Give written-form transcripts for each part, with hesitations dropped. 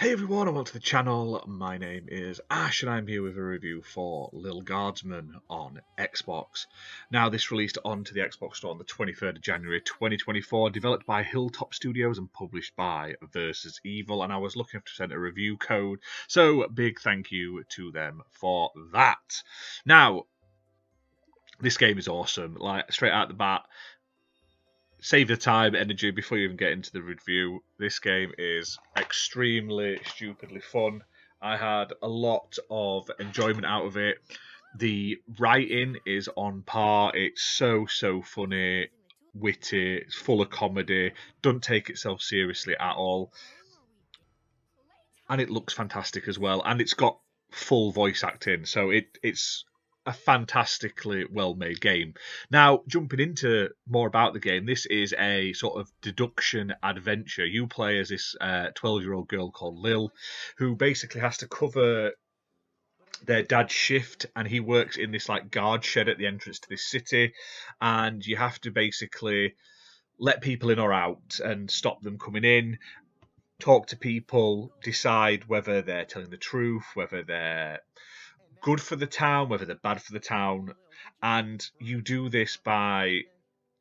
Hey everyone, and welcome to the channel. My name is Ash and I'm here with a review for Lil Guardsman on Xbox. Now this released onto the Xbox Store on the 23rd of January 2024, developed by Hilltop Studios and published by Versus Evil, and I was lucky enough to send a review code, so big thank you to them for that. Now, this game is awesome, like straight out the bat. Save the time, energy before you even get into the review. This game is extremely stupidly fun. I had a lot of enjoyment out of it. The writing is on par. It's so funny, witty, it's full of comedy, doesn't take itself seriously at all. And it looks fantastic as well. And it's got full voice acting, so it's a fantastically well-made game. Now, jumping into more about the game, this is a sort of deduction adventure. You play as this 12-year-old girl called Lil, who basically has to cover their dad's shift, and he works in this like guard shed at the entrance to this city, and you have to basically let people in or out and stop them coming in, talk to people, decide whether they're telling the truth, whether they're good for the town, whether they're bad for the town, and you do this by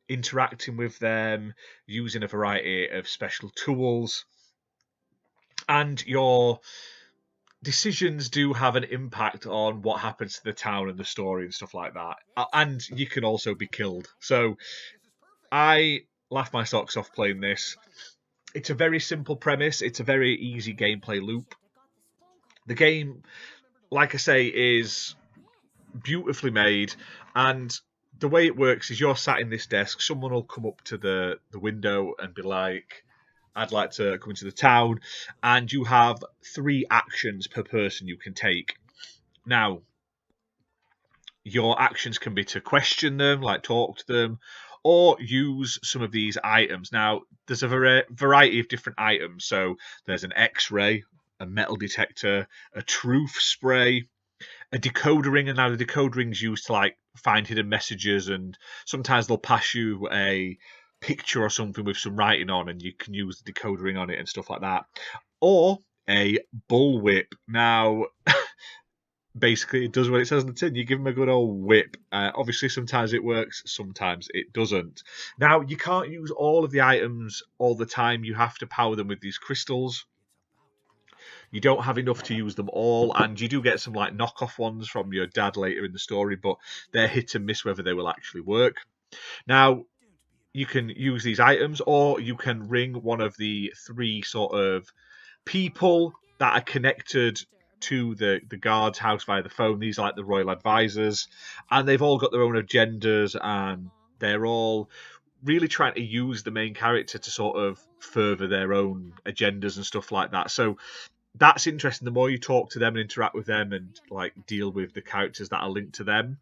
interacting with them, using a variety of special tools, and your decisions do have an impact on what happens to the town and the story and stuff like that. And you can also be killed. So I laughed my socks off playing this. It's a very simple premise. It's a very easy gameplay loop. The game, like I say, is beautifully made, and the way it works is you're sat in this desk, someone will come up to the window and be like, I'd like to come into the town, and you have 3 actions per person you can take. Now, your actions can be to question them, like talk to them, or use some of these items. Now, there's a variety of different items. So there's an X-ray, a metal detector, a truth spray, a decoder ring, and now the decoder ring's used to like find hidden messages, and sometimes they'll pass you a picture or something with some writing on, and you can use the decoder ring on it and stuff like that. Or a bullwhip. Now, basically, it does what it says on the tin. You give them a good old whip. Obviously, sometimes it works, sometimes it doesn't. Now, you can't use all of the items all the time. You have to power them with these crystals. You don't have enough to use them all, and you do get some like knockoff ones from your dad later in the story, but they're hit and miss whether they will actually work. Now, you can use these items, or you can ring one of the 3 sort of people that are connected to the guard's house via the phone. These are like the royal advisors, and they've all got their own agendas, and they're all really trying to use the main character to sort of further their own agendas and stuff like that. So that's interesting. The more you talk to them and interact with them and like deal with the characters that are linked to them,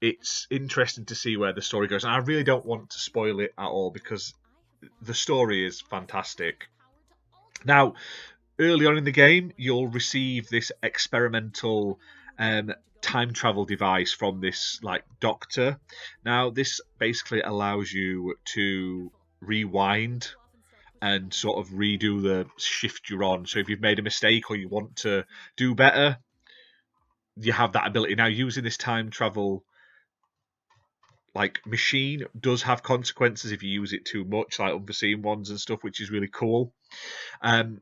it's interesting to see where the story goes. And I really don't want to spoil it at all because the story is fantastic. Now, early on in the game, you'll receive this experimental time travel device from this like doctor. Now, this basically allows you to rewind and sort of redo the shift you're on. So if you've made a mistake or you want to do better, you have that ability. Now, using this time travel like machine does have consequences if you use it too much, like unforeseen ones and stuff, which is really cool. And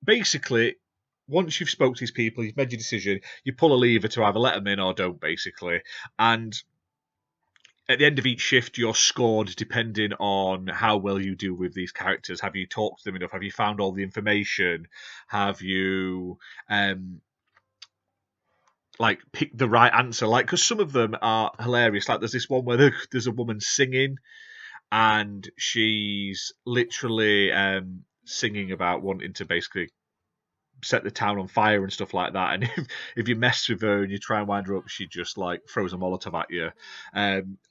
basically, once you've spoke to these people, you've made your decision, you pull a lever to either let them in or don't, basically. And at the end of each shift, you're scored depending on how well you do with these characters. Have you talked to them enough? Have you found all the information? Have you like picked the right answer? Like, because some of them are hilarious. Like, there's this one where there's a woman singing, and she's literally singing about wanting to basically set the town on fire and stuff like that. And if you mess with her and you try and wind her up, she just like throws a Molotov at you.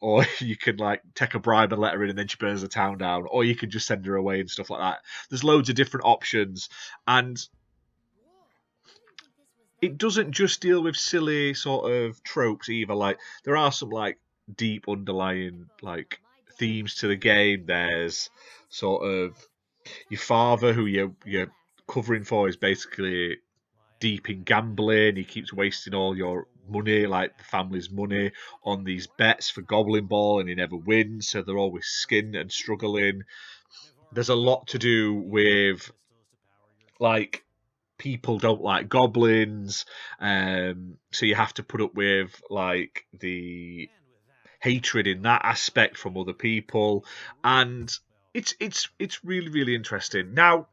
Or you can like take a bribe and let her in, and then she burns the town down. Or you can just send her away and stuff like that. There's loads of different options, and it doesn't just deal with silly sort of tropes either. Like, there are some like deep underlying like themes to the game. There's sort of Your father, who you're covering for, is basically deep in gambling. He keeps wasting all your money, like the family's money, on these bets for Goblin Ball, and he never wins, so they're always skinned and struggling. There's a lot to do with, like, people don't like goblins, so you have to put up with, like, the hatred in that aspect from other people, and it's really, really interesting. Now,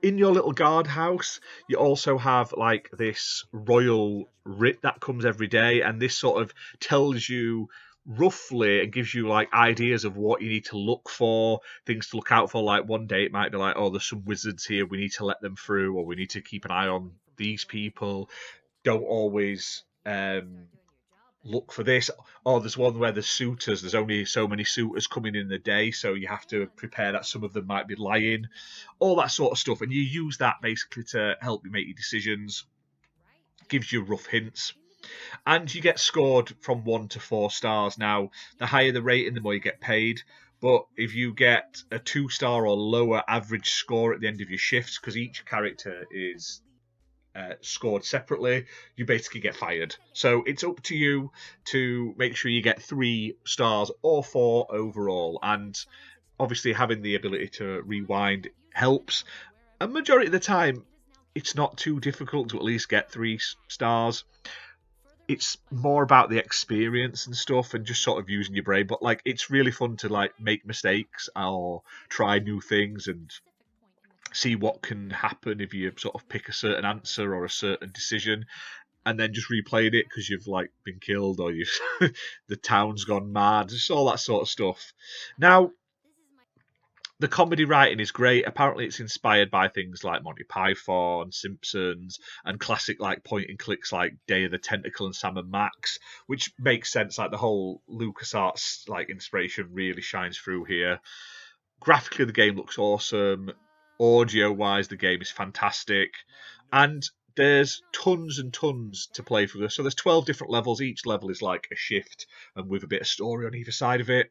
in your little guardhouse, you also have, like, this royal writ that comes every day, and this sort of tells you roughly and gives you, like, ideas of what you need to look for, things to look out for. Like, one day it might be like, oh, there's some wizards here, we need to let them through, or we need to keep an eye on these people. Don't always look for this. Or there's one where there's suitors. There's only so many suitors coming in a day, so you have to prepare that some of them might be lying. All that sort of stuff. And you use that basically to help you make your decisions. Gives you rough hints. And you get scored from 1 to 4 stars. Now, the higher the rating, the more you get paid. But if you get a 2-star or lower average score at the end of your shifts, because each character is scored separately, you basically get fired. So it's up to you to make sure you get 3 stars or 4 overall. And obviously having the ability to rewind helps. A majority of the time, it's not too difficult to at least get 3 stars. It's more about the experience and stuff and just sort of using your brain. But, like, it's really fun to, like, make mistakes or try new things and see what can happen if you sort of pick a certain answer or a certain decision, and then just replaying it because you've, like, been killed or you've the town's gone mad, just all that sort of stuff. Now, the comedy writing is great. Apparently it's inspired by things like Monty Python, Simpsons, and classic, like, point and clicks like Day of the Tentacle and Sam and Max, which makes sense. Like, the whole LucasArts, like, inspiration really shines through here. Graphically, the game looks awesome. Audio-wise, the game is fantastic. And there's tons and tons to play through. So there's 12 different levels. Each level is like a shift and with a bit of story on either side of it.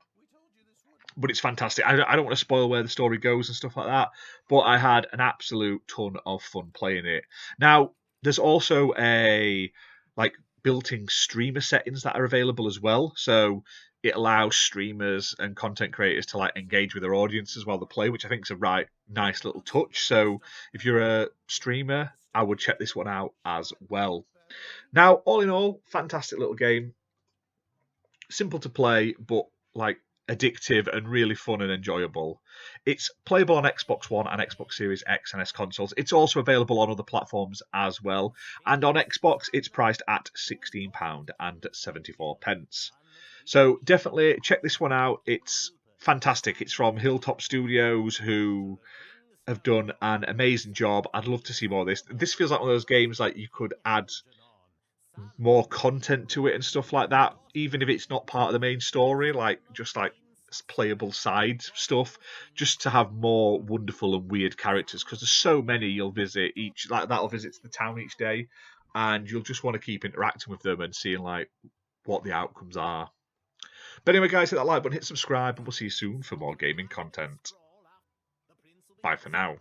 But it's fantastic. I don't want to spoil where the story goes and stuff like that, but I had an absolute ton of fun playing it. Now, there's also like, built-in streamer settings that are available as well. So it allows streamers and content creators to, like, engage with their audiences while they play, which I think is a right nice little touch. So if you're a streamer, I would check this one out as well. Now, all in all, fantastic little game. Simple to play, but, like, addictive and really fun and enjoyable. It's playable on Xbox One and Xbox Series X and S consoles. It's also available on other platforms as well. And on Xbox, it's priced at £16.74. So definitely check this one out. It's fantastic. It's from Hilltop Studios, who have done an amazing job. I'd love to see more of this. This feels like one of those games, like, you could add more content to it and stuff like that, even if it's not part of the main story, like, just like playable side stuff, just to have more wonderful and weird characters, because there's so many you'll visit each, like, that'll visit the town each day, and you'll just want to keep interacting with them and seeing, like, what the outcomes are. But anyway, guys, hit that like button, hit subscribe, and we'll see you soon for more gaming content. Bye for now.